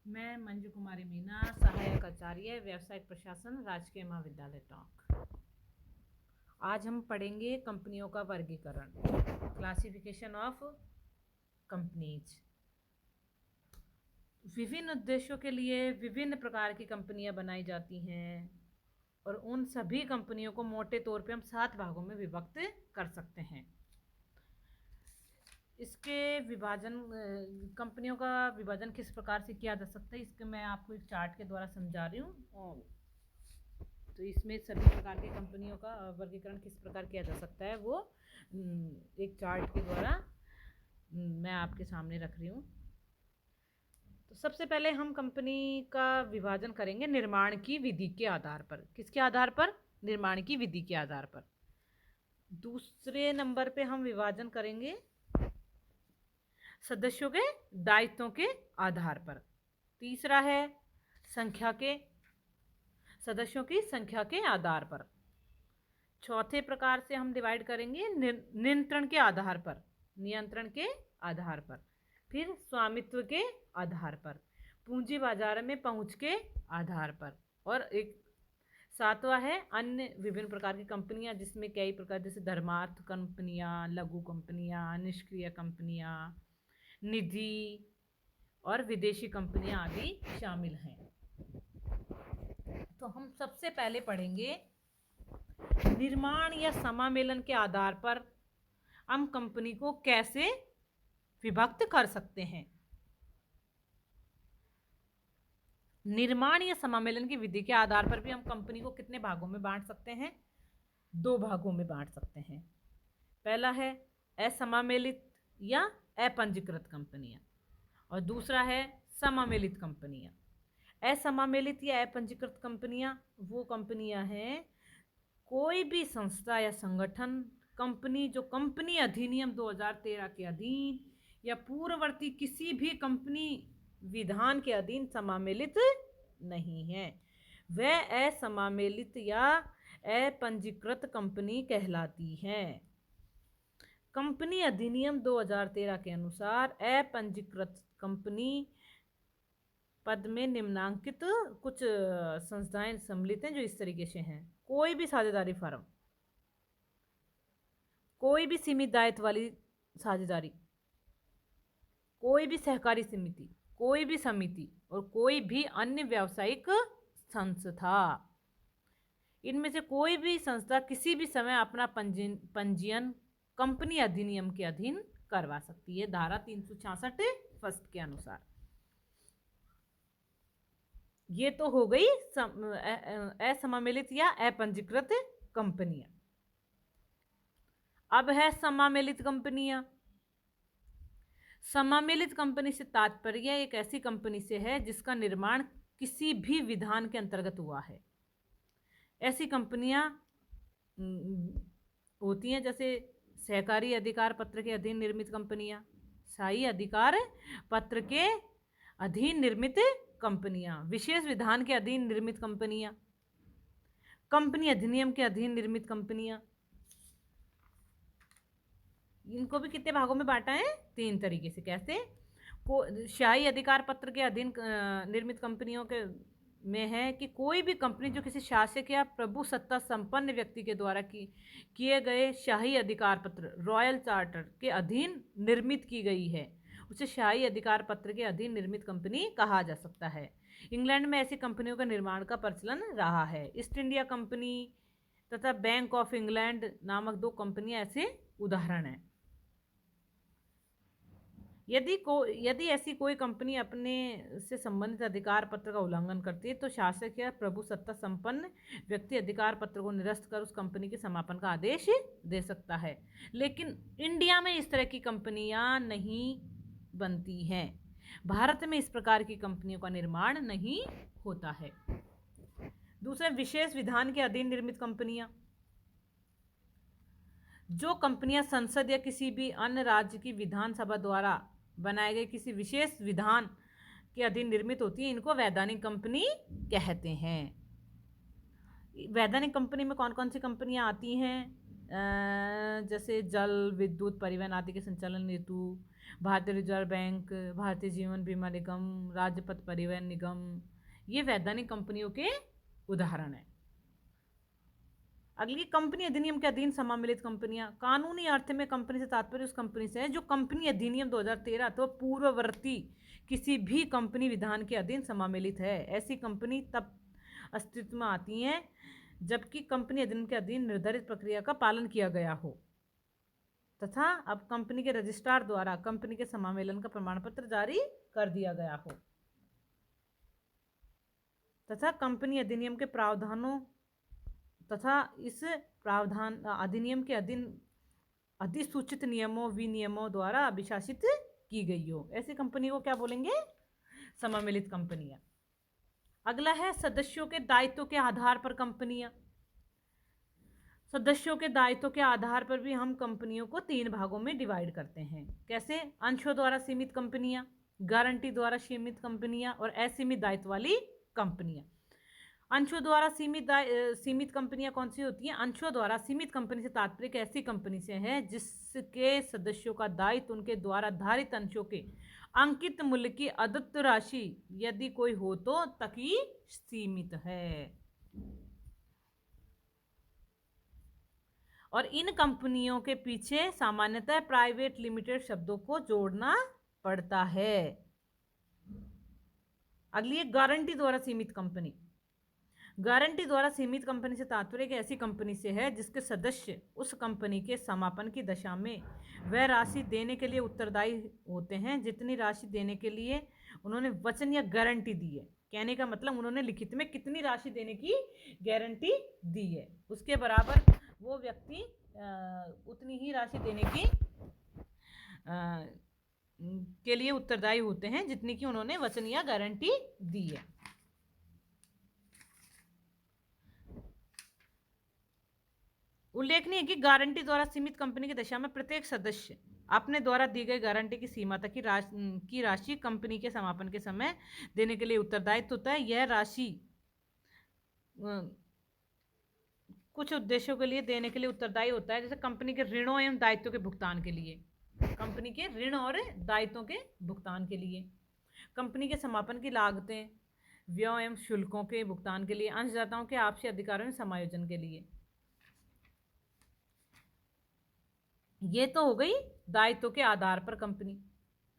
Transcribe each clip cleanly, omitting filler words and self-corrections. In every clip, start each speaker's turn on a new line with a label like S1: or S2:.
S1: मैं मंजू कुमारी मीना, सहायक आचार्य व्यावसायिक प्रशासन, राजकीय महाविद्यालय टोंक। आज हम पढ़ेंगे कंपनियों का वर्गीकरण, क्लासिफिकेशन ऑफ कंपनीज। विभिन्न उद्देश्यों के लिए विभिन्न प्रकार की कंपनियां बनाई जाती हैं और उन सभी कंपनियों को मोटे तौर पे हम 7 भागों में विभक्त कर सकते हैं। इसके विभाजन, कंपनियों का विभाजन किस प्रकार से किया जा सकता है, इसके मैं आपको एक चार्ट के द्वारा समझा रही हूँ। तो इसमें सभी प्रकार की कंपनियों का वर्गीकरण किस प्रकार किया जा सकता है वो एक चार्ट के द्वारा मैं आपके सामने रख रही हूँ। तो सबसे पहले हम कंपनी का विभाजन करेंगे निर्माण की विधि के आधार पर। किसके आधार पर? निर्माण की विधि के आधार पर। दूसरे नंबर पे हम विभाजन करेंगे सदस्यों के दायित्वों के आधार पर। तीसरा है सदस्यों की संख्या के आधार पर। चौथे प्रकार से हम डिवाइड करेंगे नियंत्रण के आधार पर, नियंत्रण के आधार पर। फिर स्वामित्व के आधार पर, पूंजी बाजार में पहुंच के आधार पर। और एक सातवां है अन्य विभिन्न प्रकार की कंपनियां, जिसमें कई प्रकार, जैसे धर्मार्थ कंपनियां, लघु कंपनियां, निष्क्रिय कंपनियां, निधि और विदेशी कंपनियां आदि शामिल हैं। तो हम सबसे पहले पढ़ेंगे निर्माण या समामेलन के आधार पर हम कंपनी को कैसे विभक्त कर सकते हैं। निर्माण या समामेलन की विधि के आधार पर भी हम कंपनी को कितने भागों में बांट सकते हैं? 2 भागों में बांट सकते हैं। पहला है असमामेलित या अपंजीकृत कंपनियां और दूसरा है समामेलित कंपनियां। असमामेलित या अपंजीकृत कंपनियां वो कंपनियां हैं, कोई भी संस्था या संगठन कंपनी जो कंपनी अधिनियम 2013 के अधीन या पूर्ववर्ती किसी भी कंपनी विधान के अधीन समामेलित नहीं है, वह असमामेलित या अपंजीकृत कंपनी कहलाती है। कंपनी अधिनियम 2013 के अनुसार अपंजीकृत कंपनी पद में निम्नांकित कुछ संस्थाएं सम्मिलित हैं, जो इस तरीके से हैं। कोई भी साझेदारी फर्म, कोई भी सीमित दायित्व वाली साझेदारी, कोई भी सहकारी समिति, कोई भी समिति और कोई भी अन्य व्यावसायिक संस्था। इनमें से कोई भी संस्था किसी भी समय अपना पंजीयन कंपनी अधिनियम के अधीन करवा सकती है, धारा 366 फर्स्ट के अनुसार। ये तो हो गई असमामेलित या अपंजीकृत कंपनियां। अब है समामेलित कंपनियां। समामेलित कंपनी से तात्पर्य एक ऐसी कंपनी से है जिसका निर्माण किसी भी विधान के अंतर्गत हुआ है। ऐसी कंपनियां होती हैं जैसे सहकारी अधिकार पत्र के अधीन निर्मित कंपनियां, शाही अधिकार पत्र के अधीन निर्मित कंपनियां, विशेष विधान के अधीन निर्मित कंपनियां, कंपनी अधिनियम के अधीन निर्मित कंपनियां। इनको भी कितने भागों में बांटा है? 3 तरीके से। कैसे? शाही अधिकार पत्र के अधीन निर्मित कंपनियों के में है कि कोई भी कंपनी जो किसी शासक या प्रभु सत्ता संपन्न व्यक्ति के द्वारा किए गए शाही अधिकार पत्र रॉयल चार्टर के अधीन निर्मित की गई है, उसे शाही अधिकार पत्र के अधीन निर्मित कंपनी कहा जा सकता है। इंग्लैंड में ऐसी कंपनियों का निर्माण का प्रचलन रहा है। ईस्ट इंडिया कंपनी तथा बैंक ऑफ इंग्लैंड नामक 2 कंपनियां ऐसे उदाहरण हैं। यदि ऐसी कोई कंपनी अपने से संबंधित अधिकार पत्र का उल्लंघन करती है तो शासक या प्रभु सत्ता संपन्न व्यक्ति अधिकार पत्र को निरस्त कर उस कंपनी के समापन का आदेश दे सकता है। लेकिन इंडिया में इस तरह की कंपनियां नहीं बनती हैं। भारत में इस प्रकार की कंपनियों का निर्माण नहीं होता है। दूसरा, विशेष विधान के अधीन निर्मित कंपनियां। जो कंपनियां संसद या किसी भी अन्य राज्य की विधानसभा द्वारा बनाए गए किसी विशेष विधान के अधीन निर्मित होती है, इनको वैधानिक कंपनी कहते हैं। वैधानिक कंपनी में कौन कौन सी कंपनियां आती हैं? जैसे जल, विद्युत, परिवहन आदि के संचालन हेतु भारतीय रिजर्व बैंक, भारतीय जीवन बीमा निगम, राज्य पथ परिवहन निगम, ये वैधानिक कंपनियों के उदाहरण हैं। अगली कंपनी अधिनियम के अधीन समामिलित कंपनियां। कानूनी अर्थ में कंपनी से तात्पर्य उस कंपनी से है जो कंपनी अधिनियम 2013 अथवा पूर्ववर्ती किसी भी कंपनी विधान के अधीन समामिलित है। ऐसी कंपनी तब अस्तित्व में आती हैं जबकि कंपनी अधिनियम के अधीन निर्धारित प्रक्रिया का पालन किया गया हो तथा अब कंपनी के रजिस्ट्रार द्वारा कंपनी के समामेलन का प्रमाण पत्र जारी कर दिया गया हो तथा कंपनी अधिनियम के प्रावधानों तथा इस प्रावधान अधिनियम के अधीन अधिसूचित नियमों विनियमों द्वारा अभिशासित की गई हो। ऐसी कंपनी को क्या बोलेंगे? समामिलित कंपनियां। अगला है सदस्यों के दायित्व के आधार पर कंपनियां। सदस्यों के दायित्व के आधार पर भी हम कंपनियों को 3 भागों में डिवाइड करते हैं। कैसे? अंशों द्वारा सीमित कंपनियां, गारंटी द्वारा सीमित कंपनियां और असीमित दायित्व वाली कंपनियां। अंशों द्वारा सीमित कंपनियां कौन सी होती हैं? अंशों द्वारा सीमित कंपनी से तात्पर्य एक ऐसी कंपनी से है जिसके सदस्यों का दायित्व उनके द्वारा धारित अंशों के अंकित मूल्य की अदत्त राशि यदि कोई हो तो तक ही सीमित है। और इन कंपनियों के पीछे सामान्यतः प्राइवेट लिमिटेड शब्दों को जोड़ना पड़ता है। अगली है गारंटी द्वारा सीमित कंपनी। गारंटी द्वारा सीमित कंपनी से तात्पर्य एक ऐसी कंपनी से है जिसके सदस्य उस कंपनी के समापन की दशा में वह राशि देने के लिए उत्तरदायी होते हैं जितनी राशि देने के लिए उन्होंने वचन या गारंटी दी है। कहने का मतलब उन्होंने लिखित में कितनी राशि देने की गारंटी दी है उसके बराबर वो व्यक्ति उतनी ही राशि देने की के लिए उत्तरदायी होते हैं जितनी की उन्होंने वचन या गारंटी दी है। उल्लेखनीय है कि गारंटी द्वारा सीमित कंपनी की दशा में प्रत्येक सदस्य अपने द्वारा दी गई गारंटी की सीमा तक की राशि कंपनी के समापन के समय देने के लिए उत्तरदायित्व होता है। यह राशि कुछ उद्देश्यों के लिए देने के लिए उत्तरदायी होता है, जैसे कंपनी के ऋणों एवं दायित्वों के भुगतान के लिए, कंपनी के ऋण और दायित्वों के भुगतान के लिए, कंपनी के समापन की लागतें, व्यय एवं शुल्कों के भुगतान के लिए, अंशदाताओं के आपसी अधिकारों में समायोजन के लिए। ये तो हो गई दायित्व के आधार पर कंपनी।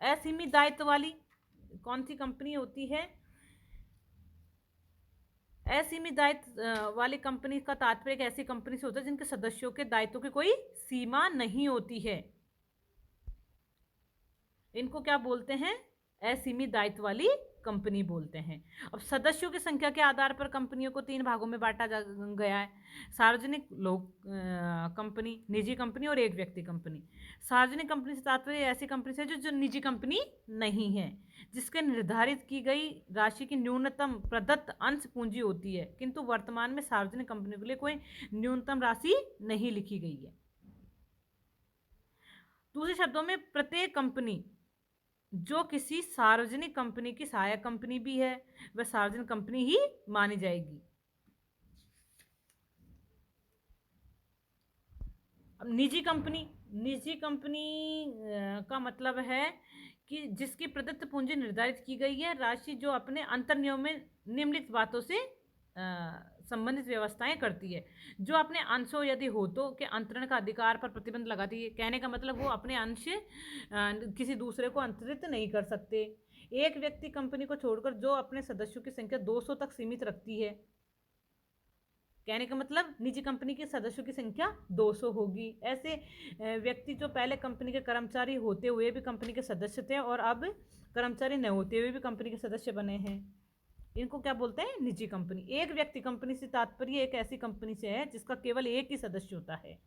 S1: असीमित दायित्व वाली कौन सी कंपनी होती है? असीमित दायित्व वाली कंपनी का तात्पर्य एक ऐसी कंपनी से होता है जिनके सदस्यों के दायित्वों की कोई सीमा नहीं होती है। इनको क्या बोलते हैं? असीमित दायित्व वाली कंपनी बोलते हैं। अब सदस्यों की संख्या के आधार पर कंपनियों को 3 भागों में बांटा गया है। सार्वजनिक लोक कंपनी, निजी कंपनी और एक व्यक्ति कंपनी। सार्वजनिक कंपनी से तात्पर्य ऐसी कंपनी से जो निजी कंपनी नहीं है, जिसके निर्धारित की गई राशि की न्यूनतम प्रदत्त अंश पूंजी होती है, किंतु वर्तमान में सार्वजनिक कंपनी के लिए कोई न्यूनतम राशि नहीं लिखी गई है। दूसरे शब्दों में प्रत्येक कंपनी जो किसी सार्वजनिक कंपनी की सहायक कंपनी भी है वह सार्वजनिक कंपनी ही मानी जाएगी। अब निजी कंपनी का मतलब है कि जिसकी प्रदत्त पूंजी निर्धारित की गई है राशि जो अपने अंतर्नियम में निम्नलिखित बातों से संबंधित व्यवस्थाएं करती है, जो अपने अंशों यदि हो तो के अंतरण का अधिकार पर प्रतिबंध लगाती है। कहने का मतलब वो अपने अंश किसी दूसरे को अंतरित नहीं कर सकते। एक व्यक्ति कंपनी को छोड़कर जो अपने सदस्यों की संख्या 200 तक सीमित रखती है। कहने का मतलब निजी कंपनी के सदस्यों की संख्या 200 होगी। ऐसे व्यक्ति जो पहले कंपनी के कर्मचारी होते हुए भी कंपनी के सदस्य थे और अब कर्मचारी न होते हुए भी कंपनी के सदस्य बने हैं, इनको क्या बोलते हैं? निजी कंपनी। एक व्यक्ति कंपनी से तात्पर्य एक ऐसी कंपनी से है जिसका केवल एक ही सदस्य होता है,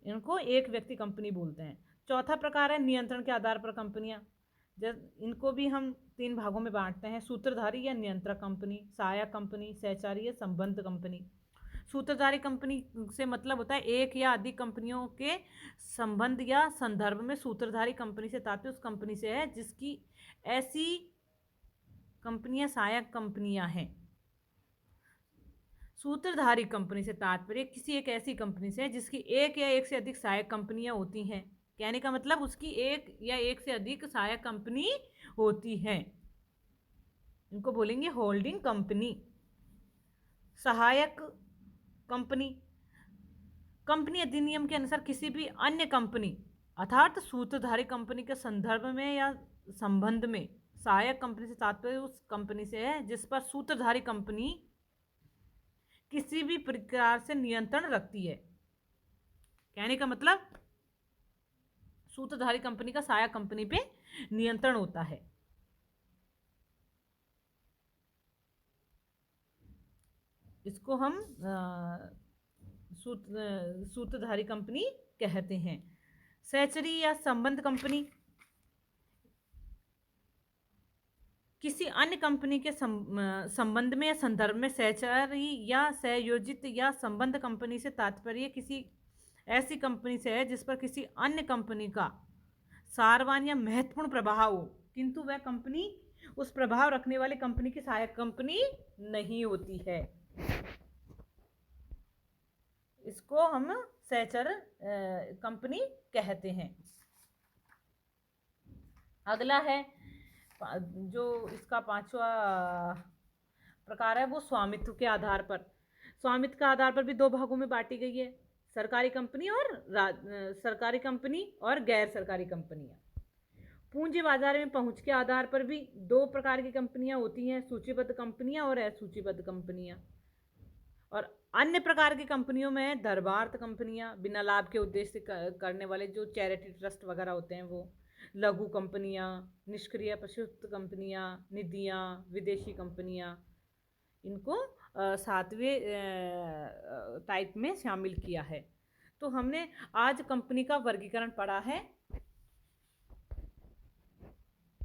S1: इनको एक व्यक्ति कंपनी बोलते हैं। चौथा प्रकार है नियंत्रण के आधार पर कंपनियां। इनको भी हम 3 भागों में बांटते हैं: सूत्रधारी या नियंत्रक कंपनी, सहायक कंपनी, सहचारी या संबंध कंपनी। सूत्रधारी कंपनी से मतलब होता है एक या अधिक कंपनियों के संबंध या संदर्भ में सूत्रधारी कंपनी से तात्पर्य उस कंपनी से है जिसकी ऐसी कंपनियां सहायक कंपनियां हैं। सूत्रधारी कंपनी से तात्पर्य किसी एक ऐसी कंपनी से जिसकी एक या एक से अधिक सहायक कंपनियां होती हैं। कहने का मतलब उसकी एक या एक से अधिक सहायक कंपनी होती है, इनको बोलेंगे होल्डिंग कंपनी। सहायक कंपनी, कंपनी अधिनियम के अनुसार किसी भी अन्य कंपनी अर्थात सूत्रधारी कंपनी के संदर्भ में या संबंध में, सहायक कंपनी से तात्पर्य उस कंपनी से है जिस पर सूत्रधारी कंपनी किसी भी प्रकार से नियंत्रण रखती है। कहने का मतलब सूत्रधारी कंपनी का सहायक कंपनी पे नियंत्रण होता है। इसको हम सूत्रधारी कंपनी कहते हैं। सहचरी या संबंध कंपनी, किसी अन्य कंपनी के संबंध में या संदर्भ में सहचरी या सहयोजित या संबंध कंपनी से तात्पर्य किसी ऐसी कंपनी से है जिस पर किसी अन्य कंपनी का सारवान या महत्वपूर्ण प्रभाव हो, किंतु वह कंपनी उस प्रभाव रखने वाली कंपनी की सहायक कंपनी नहीं होती है। इसको हम सहचर कंपनी कहते हैं। अगला है जो इसका पांचवा प्रकार है वो स्वामित्व के आधार पर। स्वामित्व के आधार पर भी दो भागों में बांटी गई है, सरकारी कंपनी और गैर सरकारी कंपनियां। पूंजी बाजार में पहुंच के आधार पर भी दो प्रकार की कंपनियां होती हैं, सूचीबद्ध कंपनियां और असूचीबद्ध कंपनियां। और अन्य प्रकार की कंपनियों में धर्मार्थ कंपनियां, बिना लाभ के उद्देश्य करने वाले जो चैरिटी ट्रस्ट वगैरह होते हैं वो, लघु कंपनियां, निष्क्रिय प्रशुप्त कंपनियां, निधियां, विदेशी कंपनियां, इनको सातवें टाइप में शामिल किया है। तो हमने आज कंपनी का वर्गीकरण पढ़ा है।